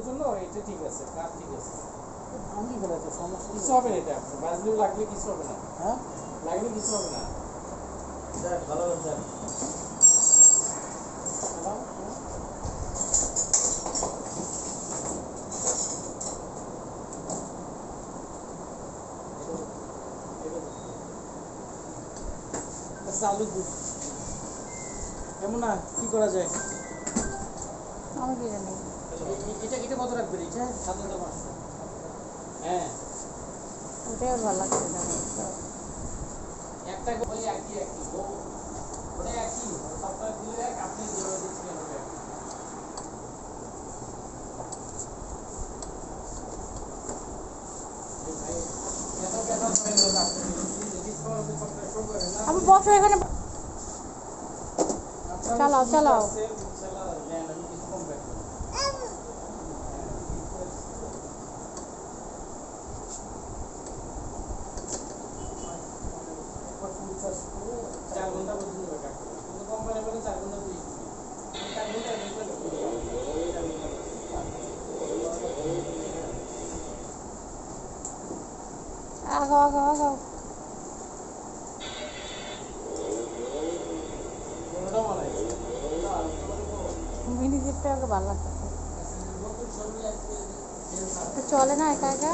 জন্য এটা ঠিক আছে, কার ঠিক আছে। ভাঙি ফেলেছে, সমস্যা কিছু হবে না, এটা বাজলেও লাগলে কিছু হবে না, হ্যাঁ লাগলে কিছু হবে না। যাক ভালো যাক। চালু এমন না কি করা যায়? আমি কি জানি। এটা কত রাখবেন? এটা 7,500। হ্যাঁ, ওটাই ভালো লাগছে না। একটা ওই একই ওটা একই সপ্তাহে দিলে এক, আপনি যেভাবে দিচ্ছিলেন ওটা একই। ভাই এত কথা বলেন না, আপনি ডিসকাউন্ট সপ্তাহে শুরু করেন না। আমি বসো এখানে। চালাও চালাও। ইনশাআল্লাহ নেন, আমি কিছু কম রাখবো। চার ঘন্টা পর্যন্ত বেকার করে, কিন্তু কোম্পানি বলে 4 ঘন্টা পুলিশ দিবে। 4 ঘন্টা আগাও আগাও আগাও। কোনটা বানাই মিনি জিপটা ওকে ভালো লাগতেছে। চলে না একা একা।